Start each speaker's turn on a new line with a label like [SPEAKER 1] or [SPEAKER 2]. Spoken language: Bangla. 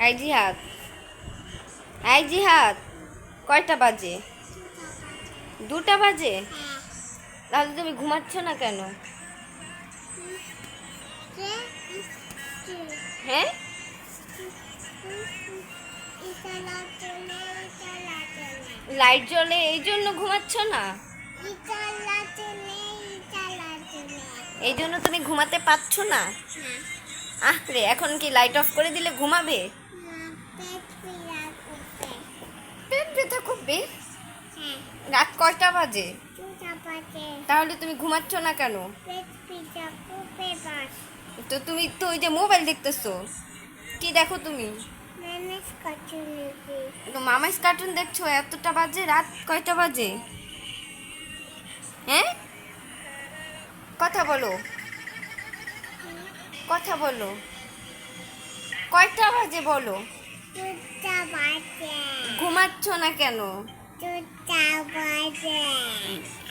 [SPEAKER 1] এই জিহাদ, এই জিহাদ, কয়টা বাজে? 2টা বাজে? তাহলে তুমি ঘুমাচ্ছ না কেন? হ্যাঁ, লাইট জ্বলে এই জন্য ঘুমাচ্ছ না? এই জন্য তুমি ঘুমাতে পারছো না? আরে এখন কি লাইট অফ করে দিলে ঘুমাবে? পেট ব্যথা করবে? রাত কয়টা বাজে? তাহলে তুমি ঘুমাচ্ছ না কেন? তো তুমি তো ওই যে মোবাইল দেখতেছো, কি দেখো তুমি? তো মামাইস কার্টুন দেখছো? এতটা বাজে, রাত কয়টা বাজে? হ্যাঁ, কথা বলো, কথা বলো, কয়টা বাজে বলো? ঘুমাচ্ছ না কেন?